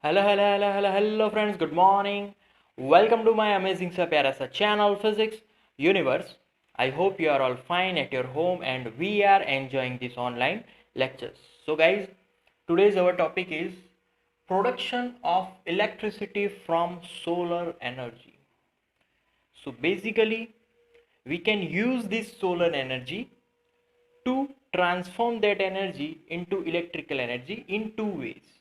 Hello friends, good morning. Welcome to my amazing सा प्यारा सा channel Physics Universe. I hope you are all fine at your home and we are enjoying this online lectures. So guys, today's our topic is production of electricity from solar energy. So basically, we can use this solar energy to transform that energy into electrical energy in two ways.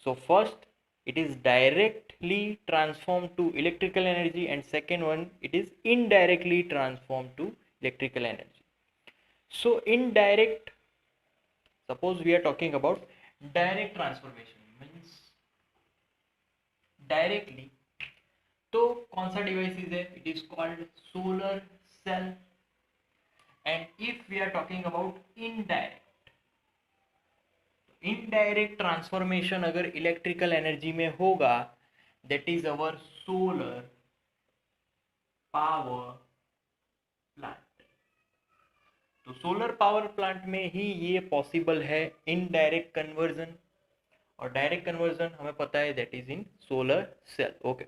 So first, it is directly transformed to electrical energy, and second one, it is indirectly transformed to electrical energy. So indirect, suppose we are talking about direct transformation means directly. तो कौन सा device है? It is called solar cell. And if we are talking about indirect, indirect transformation अगर electrical energy में होगा, that is our solar power plant. तो solar power plant में ही ये पॉसिबल है इनडायरेक्ट कन्वर्जन, और डायरेक्ट कन्वर्जन हमें पता है that is in solar cell. Okay,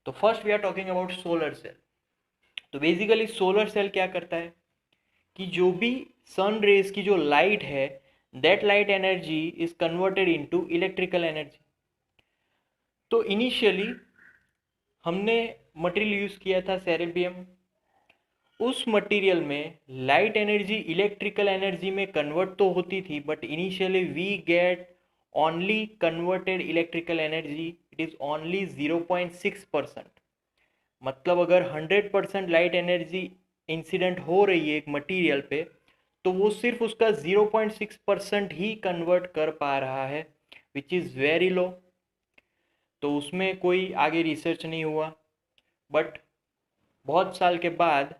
तो first we are talking about solar cell. तो बेसिकली सोलर सेल क्या करता है कि जो भी सन रेज की जो लाइट है, that light energy is converted into electrical energy. तो इनिशियली हमने मटेरियल यूज किया था सेरेबियम. उस मटेरियल में लाइट एनर्जी इलेक्ट्रिकल एनर्जी में कन्वर्ट तो होती थी, but initially we get only converted electrical energy, it is only 0.6%. मतलब अगर 100% लाइट एनर्जी इंसिडेंट हो रही है एक मटेरियल पे, तो वो सिर्फ उसका 0.6% ही कन्वर्ट कर पा रहा है, विच इज़ वेरी लो. तो उसमें कोई आगे रिसर्च नहीं हुआ. बट बहुत साल के बाद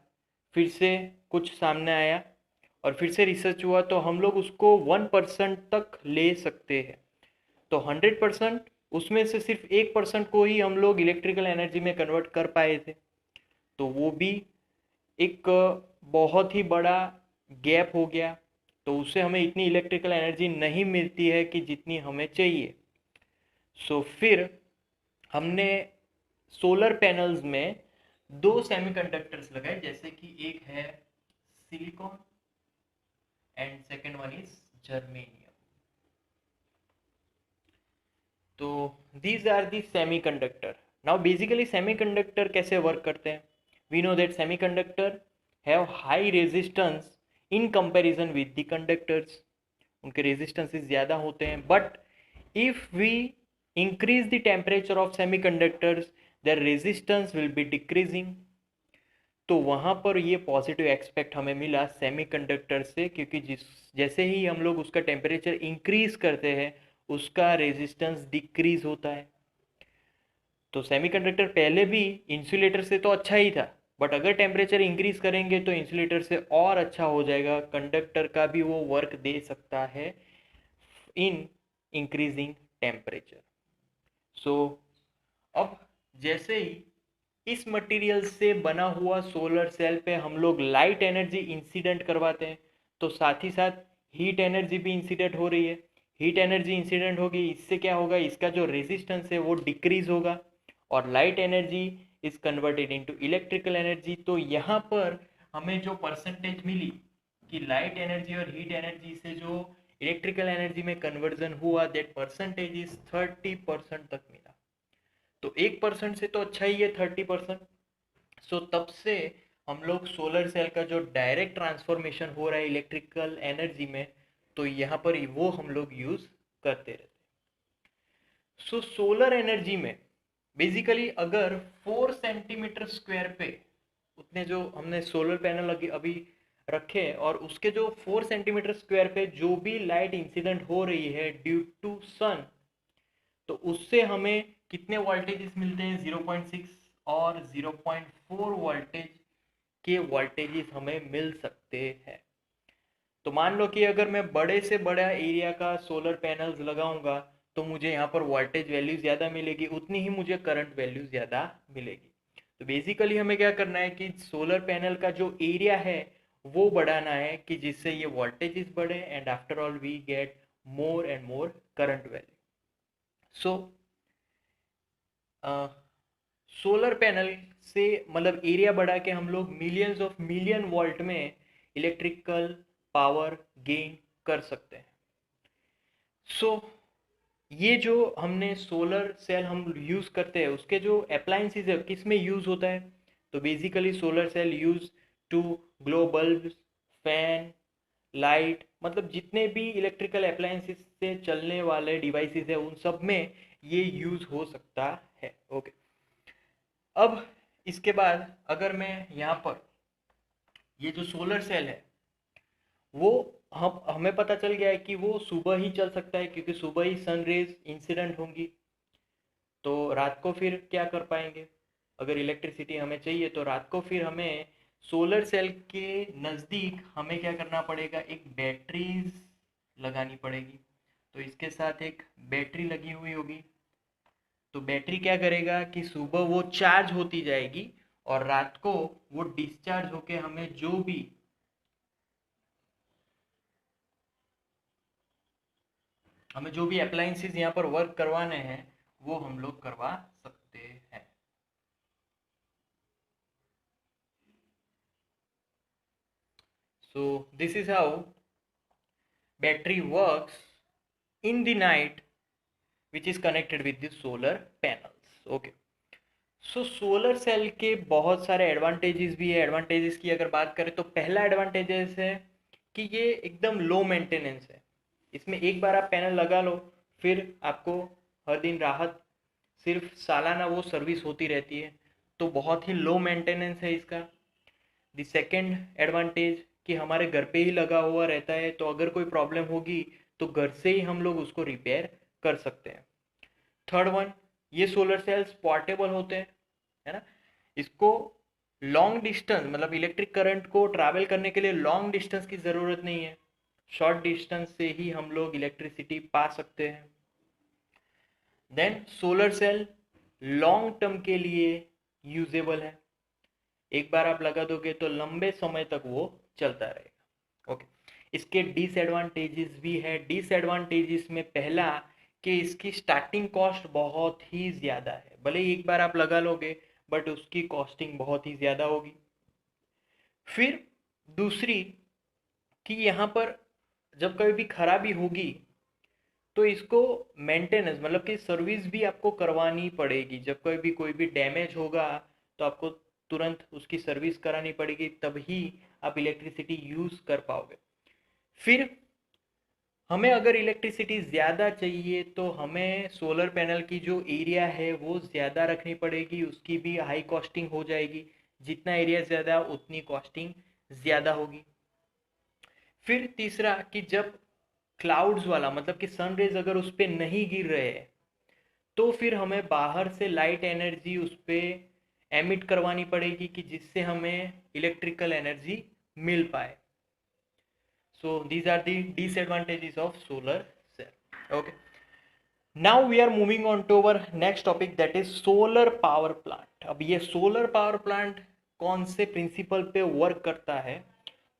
फिर से कुछ सामने आया और फिर से रिसर्च हुआ, तो हम लोग उसको 1% तक ले सकते हैं. तो 100%, उसमें से सिर्फ 1% को ही हम लोग इलेक्ट्रिकल एनर्जी में कन्वर्ट कर पाए थे. तो वो भी एक बहुत ही बड़ा गैप हो गया. तो उससे हमें इतनी इलेक्ट्रिकल एनर्जी नहीं मिलती है कि जितनी हमें चाहिए. सो फिर हमने सोलर पैनल्स में दो सेमीकंडक्टर्स लगाए, जैसे कि एक है silicon and second one is germanium. तो these are the semiconductor. Now basically semiconductor कैसे वर्क करते हैं? We know that semiconductor have high resistance in comparison with the conductors. उनके रेजिस्टेंसेस ज़्यादा होते हैं. But if we increase the temperature of semiconductors, their resistance will be decreasing. तो वहाँ पर ये पॉजिटिव एक्सपेक्ट हमें मिला सेमीकंडक्टर से, क्योंकि जैसे ही हम लोग उसका टेम्परेचर इंक्रीज करते हैं, उसका रेजिस्टेंस डिक्रीज होता है. तो सेमीकंडक्टर पहले भी इंसुलेटर से तो अच्छा ही था, बट अगर टेम्परेचर इंक्रीज करेंगे तो इंसुलेटर से और अच्छा हो जाएगा. कंडक्टर का भी वो वर्क दे सकता है इन इंक्रीजिंग टेम्परेचर. सो अब जैसे ही इस मटेरियल से बना हुआ सोलर सेल पे हम लोग लाइट एनर्जी इंसिडेंट करवाते हैं, तो साथ ही साथ हीट एनर्जी भी इंसिडेंट हो रही है. हीट एनर्जी इंसिडेंट होगी, इससे क्या होगा, इसका जो रेजिस्टेंस है वो डिक्रीज होगा, और light energy is converted into electrical energy. तो यहाँ पर हमें जो परसेंटेज मिली कि लाइट एनर्जी और हीट एनर्जी से जो इलेक्ट्रिकल एनर्जी में कन्वर्जन हुआ, दैट परसेंटेज इज 30% तक मिला. तो 1% से तो अच्छा ही है 30%. सो तब से हम लोग सोलर सेल का जो डायरेक्ट ट्रांसफॉर्मेशन हो रहा है इलेक्ट्रिकल एनर्जी में, तो यहाँ पर वो हम लोग यूज करते रहते हैं. सो सोलर एनर्जी में बेसिकली अगर 4 सेंटीमीटर स्क्वायर पे उतने जो हमने सोलर पैनल अभी रखे, और उसके जो 4 सेंटीमीटर स्क्वायर पे जो भी लाइट इंसिडेंट हो रही है ड्यू टू सन, तो उससे हमें कितने वोल्टेजेस मिलते हैं? 0.6 और 0.4 वोल्टेज के वोल्टेजेस हमें मिल सकते हैं. तो मान लो कि अगर मैं बड़े से बड़ा एरिया का सोलर पैनल्स लगाऊंगा, तो मुझे यहाँ पर वोल्टेज वैल्यू ज़्यादा मिलेगी, उतनी ही मुझे करंट वैल्यू ज़्यादा मिलेगी. तो बेसिकली हमें क्या करना है कि सोलर पैनल का जो एरिया है वो बढ़ाना है, कि जिससे ये वोल्टेजेस बढ़े, and after all we get more and more current value. So solar panel से मतलब एरिया बढ़ा के हम लोग मिलियंस ऑफ मिलियन वोल्ट में इलेक्ट्रिकल पावर गेन कर सकते हैं। सो ये जो हमने सोलर सेल हम यूज़ करते हैं उसके जो अप्लायंसेस है किस में यूज़ होता है, तो basically solar cell use to glow bulb, fan, light, मतलब जितने भी इलेक्ट्रिकल अप्लायंसेस से चलने वाले डिवाइसेस है उन सब में ये यूज़ हो सकता है। ओके, अब इसके बाद अगर मैं यहाँ पर ये जो सोलर सेल है वो हमें पता चल गया है कि वो सुबह ही चल सकता है क्योंकि सुबह ही सन रेज इंसिडेंट होंगी, तो रात को फिर क्या कर पाएंगे? अगर इलेक्ट्रिसिटी हमें चाहिए तो रात को फिर हमें सोलर सेल के नज़दीक हमें क्या करना पड़ेगा, एक बैटरीज लगानी पड़ेगी। तो इसके साथ एक बैटरी लगी हुई होगी, तो बैटरी क्या करेगा कि सुबह वो चार्ज होती जाएगी और रात को वो डिस्चार्ज होके हमें जो भी अप्लायंसेस यहाँ पर वर्क करवाने हैं वो हम लोग करवा सकते हैं। So this is how battery works in the night, which is connected with the solar panels. Okay. So solar cell के बहुत सारे एडवांटेजेस भी है। एडवांटेजेस की अगर बात करें तो पहला एडवांटेजेस है कि ये एकदम लो मेंटेनेंस है। इसमें एक बार आप पैनल लगा लो फिर आपको हर दिन राहत, सिर्फ सालाना वो सर्विस होती रहती है, तो बहुत ही लो मेंटेनेंस है इसका। द सेकेंड एडवांटेज कि हमारे घर पे ही लगा हुआ रहता है, तो अगर कोई प्रॉब्लम होगी तो घर से ही हम लोग उसको रिपेयर कर सकते हैं। थर्ड वन, ये सोलर सेल्स पोर्टेबल होते हैं, है ना। इसको लॉन्ग डिस्टेंस मतलब इलेक्ट्रिक करंट को ट्रैवल करने के लिए लॉन्ग डिस्टेंस की ज़रूरत नहीं है, शॉर्ट डिस्टेंस से ही हम लोग इलेक्ट्रिसिटी पा सकते हैं। Then solar cell long term के लिए यूजेबल है, एक बार आप लगा दोगे तो लंबे समय तक वो चलता रहेगा। ओके, इसके डिसएडवांटेजेस भी है। डिसएडवांटेजेस में पहला कि इसकी स्टार्टिंग कॉस्ट बहुत ही ज़्यादा है, भले ही एक बार आप लगा लोगे बट उसकी कॉस्टिंग बहुत ही ज़्यादा होगी। फिर दूसरी कि यहाँ पर जब कभी भी खराबी होगी तो इसको मेंटेनेंस मतलब कि सर्विस भी आपको करवानी पड़ेगी। जब कभी भी कोई भी डैमेज होगा तो आपको तुरंत उसकी सर्विस करानी पड़ेगी, तभी आप इलेक्ट्रिसिटी यूज़ कर पाओगे। फिर हमें अगर इलेक्ट्रिसिटी ज़्यादा चाहिए तो हमें सोलर पैनल की जो एरिया है वो ज़्यादा रखनी पड़ेगी, उसकी भी हाई कॉस्टिंग हो जाएगी। जितना एरिया ज़्यादा उतनी कॉस्टिंग ज़्यादा होगी। फिर तीसरा कि जब क्लाउड्स वाला मतलब कि सन रेज अगर उस पर नहीं गिर रहे हैं तो फिर हमें बाहर से लाइट एनर्जी उस पर एमिट करवानी पड़ेगी कि जिससे हमें इलेक्ट्रिकल एनर्जी मिल पाए। So these are the disadvantages of solar cell. Okay, now we are moving on to our next topic that is solar power plant. अब ये सोलर पावर प्लांट कौन से प्रिंसिपल पे वर्क करता है,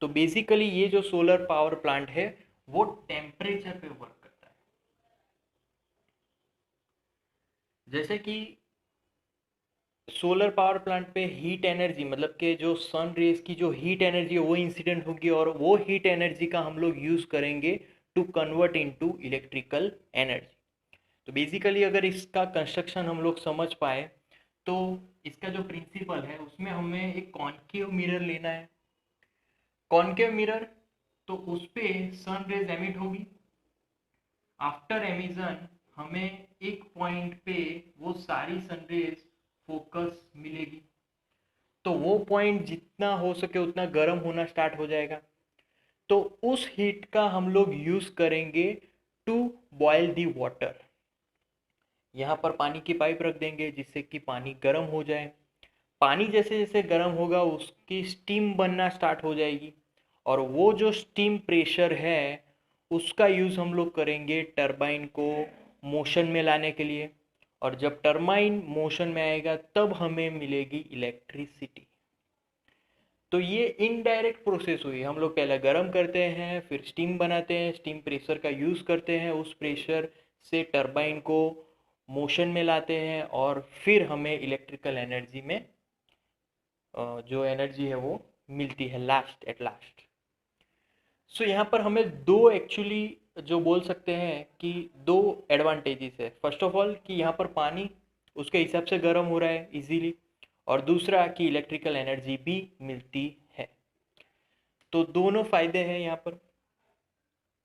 तो बेसिकली ये जो सोलर पावर प्लांट है वो टेम्परेचर पे वर्क करता है। जैसे कि सोलर पावर प्लांट पे हीट एनर्जी मतलब कि जो सन रेज की जो हीट एनर्जी है वो इंसिडेंट होगी और वो हीट एनर्जी का हम लोग यूज़ करेंगे to convert into electrical energy. तो बेसिकली अगर इसका कंस्ट्रक्शन हम लोग समझ पाए तो इसका जो प्रिंसिपल है उसमें हमें एक कॉन्केव मिरर लेना है। कॉन्केव मिरर, तो उस पर सन रेज एमिट होगी। आफ्टर एमिशन हमें एक पॉइंट पे वो सारी सन रेज फोकस मिलेगी, तो वो पॉइंट जितना हो सके उतना गर्म होना स्टार्ट हो जाएगा। तो उस हीट का हम लोग यूज़ करेंगे टू बॉयल दी वाटर। यहाँ पर पानी की पाइप रख देंगे जिससे कि पानी गर्म हो जाए। पानी जैसे जैसे गर्म होगा उसकी स्टीम बनना स्टार्ट हो जाएगी और वो जो स्टीम प्रेशर है उसका यूज़ हम लोग करेंगे टरबाइन को मोशन में लाने के लिए। और जब टरबाइन मोशन में आएगा तब हमें मिलेगी इलेक्ट्रिसिटी। तो ये इनडायरेक्ट प्रोसेस हुई, हम लोग पहले गर्म करते हैं फिर स्टीम बनाते हैं, स्टीम प्रेशर का यूज़ करते हैं, उस प्रेशर से टरबाइन को मोशन में लाते हैं और फिर हमें इलेक्ट्रिकल एनर्जी में जो एनर्जी है वो मिलती है एट लास्ट। सो यहाँ पर हमें दो एक्चुअली जो बोल सकते हैं कि दो एडवांटेजेस है। फर्स्ट ऑफ ऑल कि यहाँ पर पानी उसके हिसाब से गर्म हो रहा है इजीली, और दूसरा कि इलेक्ट्रिकल एनर्जी भी मिलती है। तो दोनों फायदे हैं यहाँ पर।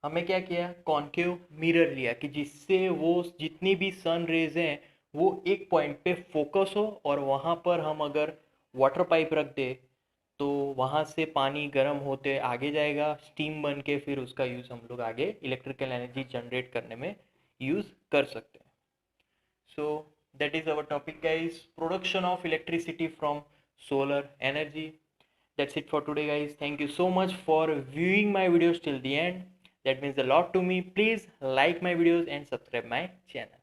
हमें क्या किया, कॉन्केव मिरर लिया कि जिससे वो जितनी भी सन रेज हैं वो एक पॉइंट पे फोकस हो, और वहाँ पर हम अगर वाटर पाइप रख दे तो वहाँ से पानी गर्म होते आगे जाएगा, स्टीम बन के फिर उसका यूज़ हम लोग आगे इलेक्ट्रिकल एनर्जी जनरेट करने में यूज़ कर सकते हैं। So that is our topic guys, production of electricity from solar energy. That's it for today, guys. Thank you so much for viewing my videos till the end. That means a lot to me. Please like my videos and subscribe my channel.